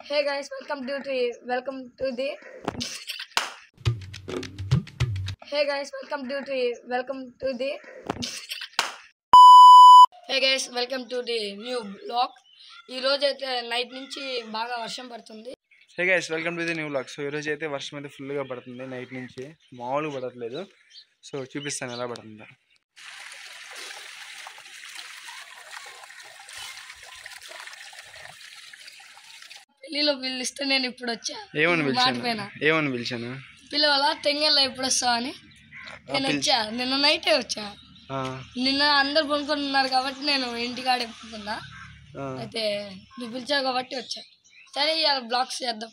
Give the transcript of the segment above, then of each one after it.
Hey guys, welcome to the Hey guys, welcome to the Hey guys, welcome to the new vlog. ఈ రోజు అయితే night నుంచి బాగా వర్షం పడుతుంది. Hey guys, welcome to the new vlog. So ఈ రోజు అయితే వర్షం అయితే ఫుల్ గా పడుతుంది నైట్ నుంచి. మామూలుగా పడట్లేదు. సో చూపిస్తాను ఎలా పడుతుందో. పెళ్లిలో పిలిస్తే నేను ఇప్పుడు వచ్చా. ఏమని పిలిచాను పిల్లవాళ్ళ తెంగెళ్ళ ఎప్పుడు వస్తావు అని నేను వచ్చా. నిన్న నైటే వచ్చా. నిన్న అందరు కొనుక్కుంటున్నారు కాబట్టి నేను ఇంటికాడే కొనుక్కున్నా. అయితే నువ్వు పిలిచావు కాబట్టి వచ్చా. సరే ఇవాళ బ్లాగ్స్ చేద్దాం.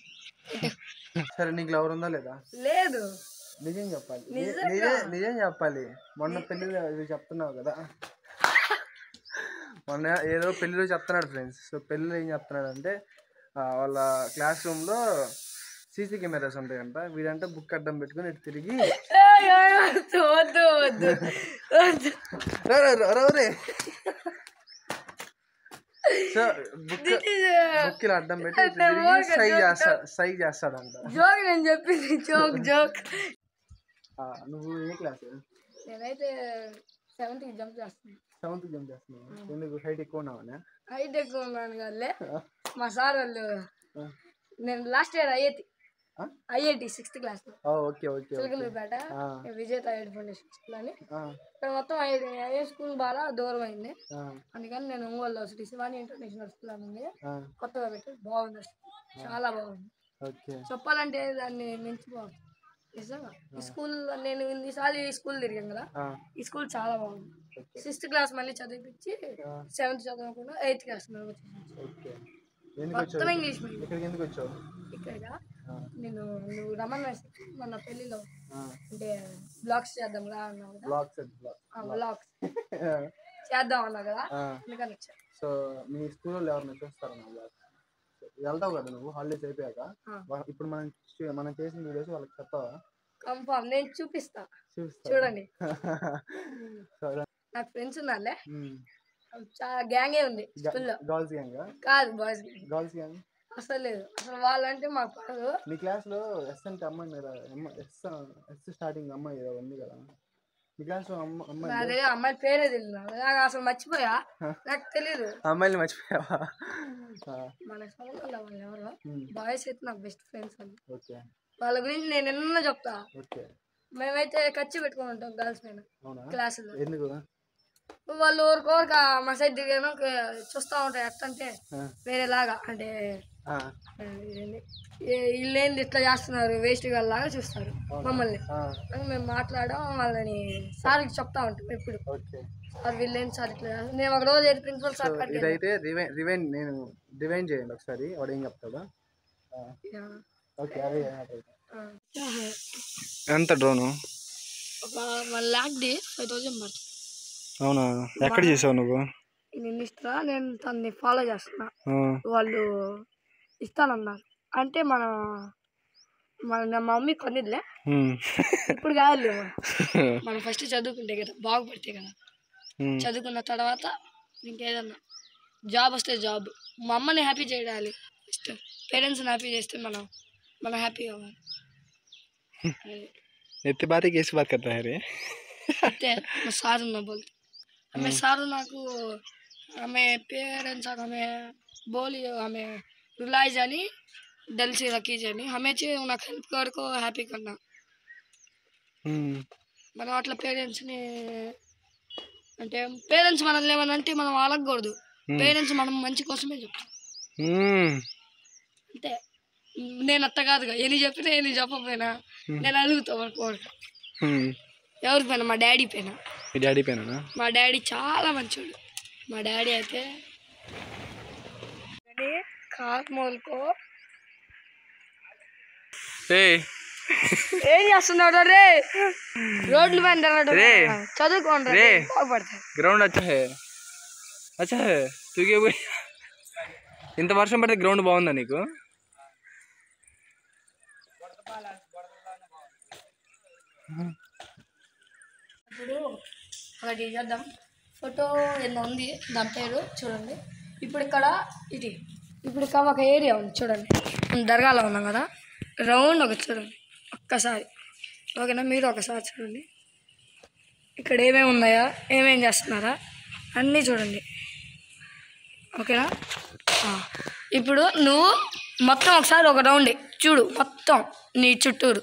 సరే నీకు లవర్ ఉందా లేదా? లేదు. నిజం చెప్పాలి. నిజం చెప్పాలి. మొన్న పెళ్లిలో చెప్తున్నావు కదా, మొన్న ఏదో పెళ్లిలో చెప్తున్నాడు ఫ్రెండ్స్. సో పెళ్లిలో ఏం చెప్తున్నాడు అంటే వాళ్ళ క్లాస్ రూమ్ లో సీసీ కెమెరాస్ ఉంటాయంట. వీడంటే బుక్ అడ్డం పెట్టుకుని ఇటు తిరిగి సో బుక్ ఇలా అడ్డం పెట్టి సై చేస్తాడంట. జోక్ నేను చెప్పింది జోక్. నువ్వు ఏ క్లాస్? నేనైతే 7th జంప్ చేస్తున్నాను. 7th జంప్ చేస్తున్నావు? ఎందుకు హైట్ ఎక్కువ ఉన్నావా? హైట్ ఎక్కువ ఉన్నాను కదలే. మా సార్ వాళ్ళు నేను last year IIT 6th class లో చిలకలూరుపేట విజేత ఐఐటి ఫౌండేషన్ స్కూల్ అని. ఇక్కడ మొత్తం ఐఐ స్కూల్ బాగా దూరం అయింది. అందుకని నేను ఒంగోలులో శివాని ఇంటర్నేషనల్ స్కూల్ అని ఉంది, కొత్తగా పెట్టి బాగుంది. చాలా బాగుంది. చెప్పాలంటే దాన్ని మించి బాగుంది నిజంగా. ఈ స్కూల్ నేను ఇన్నిసార్లు ఈ స్కూల్ తిరిగాను కదా, ఈ స్కూల్ చాలా బాగుంది. 6th క్లాస్ మళ్ళీ చదివించి 7th చదవకుండా 8th క్లాస్ మొత్తం ఇంగ్లీష్ మీడియం. ఇక్కడిగా నేను నువ్వు రమణ మన పెళ్లిలో అంటే బ్లాగ్స్ చేద్దాం రా అన్నావు కదా, బ్లాగ్స్ చేద్దాం అన్నా కదా, అందుకని వచ్చా. సో మీ స్కూల్లో ఎవరైనా చూస్తారా? వెళ్తావు కదా నువ్వు హాలిడేస్ అయిపోయాక. ఇప్పుడు మనం చేసిన వీడియోస్ వాళ్ళకి చెప్తావా? కన్ఫర్మ్ నేను చూపిస్తా, చూడండి. నాకు ఫ్రెండ్స్ ఉన్నారులే, చాలా గ్యాంగే ఉంది స్కూల్లో. గర్ల్స్ గ్యాంగ్ కాదు, బాయ్స్ గర్ల్స్ గ్యాంగ్ అసలు లేదు. అసలు వాళ్ళంటే మాకు పడదు. మీ క్లాస్ లో ఎస్ అంటే అమ్మాయి మీద ఎస్ స్టార్టింగ్ అమ్మాయి ఏదో ఉంది కదా మీ క్లాస్ లో? అమ్మాయి పేరే తెలియదు నాకు, అసలు మర్చిపోయా, నాకు తెలీదు. అమ్మాయిని మర్చిపోయావా? మన స్కూల్లో వాళ్ళు ఎవరు బాయ్స్ అయితే నాకు బెస్ట్ ఫ్రెండ్స్ అని. వాళ్ళ గురించి నేను ఎన్నో చెప్తా. మేమైతే ఖర్చు పెట్టుకుని ఉంటాం గర్ల్స్ పైన క్లాసులో. ఎందుకు? వాళ్ళు ఊరికోరిక మా సైడ్ దిగాను చూస్తూ ఉంటాయి. ఎట్లంటే వేరేలాగా, అంటే వీళ్ళేంది ఇట్లా చేస్తున్నారు వేస్ట్ లాగా చూస్తారు మమ్మల్ని. మేము మాట్లాడడం వాళ్ళని సార్కి చెప్తా ఉంటాం ఎప్పుడు. సార్ వీళ్ళేంటి సార్ ఇట్లా. నేను ఒక రోజు అయితే ప్రిన్సిపల్ సార్ ఇదైతే నేను డివైన్ చేయండి ఒకసారి, వాడు ఏం చెప్తాడా? ఎంత డ్రోను? ఒక 1 lakh 5,000 పడుతుంది. అవునా? ఎక్కడ చేసావు నువ్వు? నేను ఇస్తా, నేను తనని ఫాలో చేస్తున్నా. వాళ్ళు ఇస్తానన్నారు అంటే మా మమ్మీ కొనిదిలే, ఇప్పుడు కాదు. మనం ఫస్ట్ చదువుకుంటే కదా, బాగుపడితే కదా, చదువుకున్న తర్వాత ఇంకేదన్నా జాబ్ వస్తే జాబ్. మా అమ్మని హ్యాపీ చేయాలి ఫస్ట్, పేరెంట్స్ని హ్యాపీ చేస్తే మనం హ్యాపీ అవ్వాలి. इतनी बातें कैसी बात करता है रे? मैं सारू ना बोलती, हमें सारू ना को हमें पेरेंट्स हमें बोली हमें रिलाइज जानी दिल से रखी जानी, हमें चाहिए उन्हें हेल्प कर को हैप्पी करना. మనం అట్లా పేరెంట్స్ని అంటే పేరెంట్స్ మనల్ని ఏమనంటే మనం అలగకూడదు. పేరెంట్స్ మనం మంచి కోసమే చెప్తాం అంతే. నేను అత్త కాదుగా, ఎన్ని చెప్పినా ఎన్ని చెప్పకపోయినా నేను అడుగుతా కోరిక. ఎవరి పైన? మా డాడీ పైన. మీ డాడీ పైన? మా డాడీ చాలా మంచోడు. మా డాడీ అయితే కాత్మోల్కో ఏం చేస్తున్నాడు రే? రోడ్ల పైన చదువుకోండి, బాగుపడతాయి. గ్రౌండ్ అచ్చా ఇంత వర్షం పడితే గ్రౌండ్ బాగుందా నీకు? ఇప్పుడు ఒకటి చేద్దాం. ఫోటో ఏదో ఉంది, దాని పేరు చూడండి. ఇప్పుడు ఇక్కడ ఇది ఇప్పుడు ఒక ఏరియా ఉంది చూడండి, మనం దర్గాలో ఉన్నాం కదా, రౌండ్ ఒక చూడండి ఒక్కసారి. ఓకేనా, మీరు ఒకసారి చూడండి ఇక్కడ ఏమేమి ఉన్నాయా, ఏమేం చేస్తున్నారా అన్నీ చూడండి. ఓకేనా, ఇప్పుడు నువ్వు మొత్తం ఒకసారి ఒక రౌండ్ చూడు, మొత్తం నీ చుట్టూరు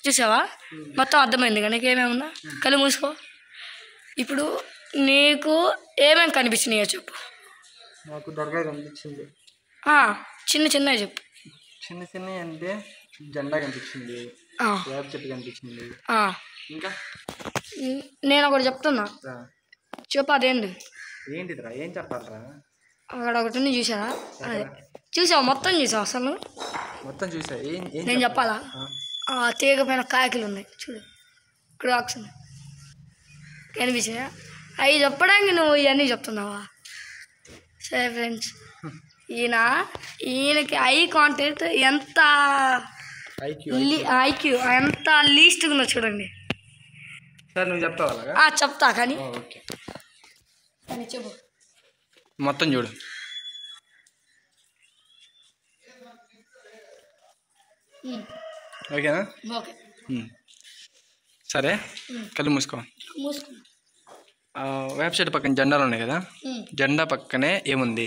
చూసావా, మొత్తం అర్థమైంది కదా నీకు ఏమేమి ఉన్నా. కళ్ళు మూసుకో. ఇప్పుడు నీకు ఏమేమి కనిపించినాయో చెప్పు. నాకు దర్గా కనిపించింది. చిన్న చిన్నవి చెప్పు. చిన్న చిన్నవి అంటే జెండా కనిపించింది, వేప చెట్టు కనిపించింది. ఇంకా నేను ఒకటి చెప్తున్నా, చెప్పు. అదేంటి? ఏంటిదిరా, ఏం చెప్పాలరా? అక్కడ ఒకటి ఉంది చూసారా, అదే చూసావు, మొత్తం చూసావు అసలు? మొత్తం చూసా. నేను చెప్పాలా? తీగ పైన కాయకులు ఉన్నాయి చూడు, క్రాక్స్ ఉన్నాయి, కనిపించాయా? అవి చెప్పడానికి నువ్వు ఇవన్నీ చెప్తున్నావా? సరే ఫ్రెండ్స్, ఈయనకి ఐ కాంటాక్ట్ ఎంత ఐక్యూ ఎంత లీస్ట్ ఉందో చూడండి. సార్ నువ్వు చెప్తావా? చెప్తా కానీ చెప్పు. మొత్తం చూడు. ఓకేనా? ఓకే సరే, కళ్ళు మూసుకో. వేప చెట్టు పక్కన జెండాలు ఉన్నాయి కదా, జెండా పక్కనే ఏముంది?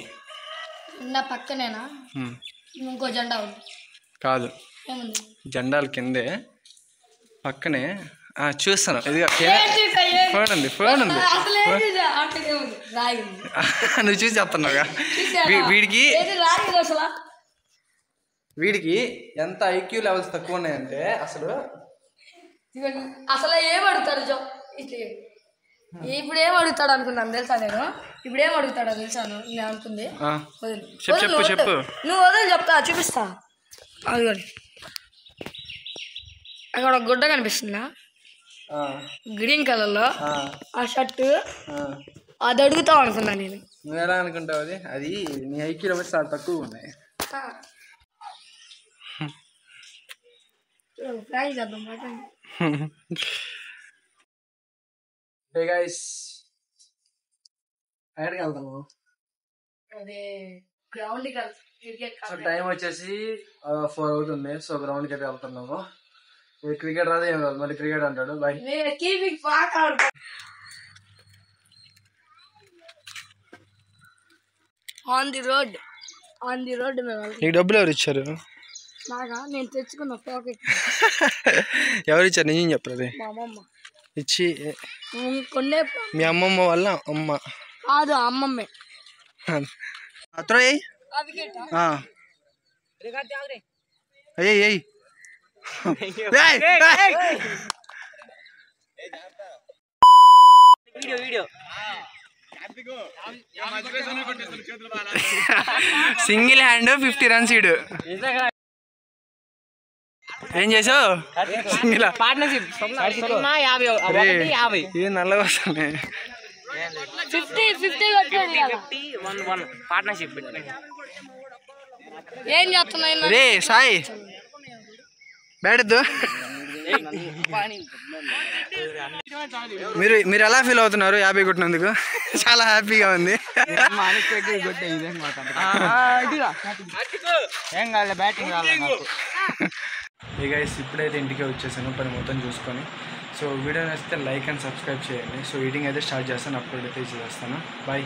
జెండా పక్కనేనా ఇంకో జెండా ఉంది? కాదు, ఏముంది? జెండాల కిందే పక్కనే చూస్తాను. ఇది ఫోన్ ఉంది, ఫోన్ ఉంది. నువ్వు చూసి చెప్తున్నావుగా. వీడికి ఎంత ఐక్యూ లెవెల్స్ తక్కువ ఉన్నాయంటే అసలు ఏమడుగుతాడు ఇప్పుడు ఏం అడుగుతాడు అనుకున్నాను తెలుసా? నేను ఇప్పుడు ఏం అడుగుతాడో తెలుసాను నేను అనుకుంది. చెప్పు. నువ్వు వదిలి చెప్తా, చూపిస్తా. అదిగోండి అక్కడ ఒక గుడ్డ కనిపిస్తుందా, గ్రీన్ కలర్ లో, ఆ షర్టు, అది అడుగుతావు అనుకున్నా నేను. నువ్వు ఎలా అనుకుంటావు? అది నీ ఐక్యూ లెవెల్స్ చాలా తక్కువ ఉన్నాయి. హే గైస్, ఎక్కడికి వెళ్తాము? టైం వచ్చేసి 4 అవుతుంది. సో గ్రౌండ్కి అయితే వెళ్తున్నాము. క్రికెట్ రాదు ఏం రాదు, మళ్ళీ క్రికెట్ అంటాడు. బాయ్. ఆన్ ది రోడ్ నీకు డబ్బులు ఎవరు ఇచ్చారు? నాగా నేను తెచ్చుకున్న పాకెట్. ఎవరు ఇచ్చారు? నేను చెప్పలేదు. మా అమ్మమ్మ ఇచ్చి. కొన్నే. మీ అమ్మమ్మ వాళ్ళ అమ్మ? కాదు, అమ్మమ్మే. అయ్యి సింగిల్ హ్యాండ్ 50 రన్స్ ఇడు. ఏం చేసావు? నల్లగా వస్తాయి. ఏం చేస్తున్నాయి రే సాయి, బ్యాటద్దు. మీరు ఎలా ఫీల్ అవుతున్నారు 50 కొట్టినందుకు? చాలా హ్యాపీగా ఉంది. ఈ గైస్ ఇప్పుడైతే ఇంటికి వచ్చేసాను పని మొత్తం చూసుకొని. సో వీడియో నచ్చితే లైక్ అండ్ సబ్స్క్రైబ్ చేయండి. సో ఈటింగ్ అయితే స్టార్ట్ చేస్తాను, అప్లోడ్ అయితే చేస్తాను. బాయ్.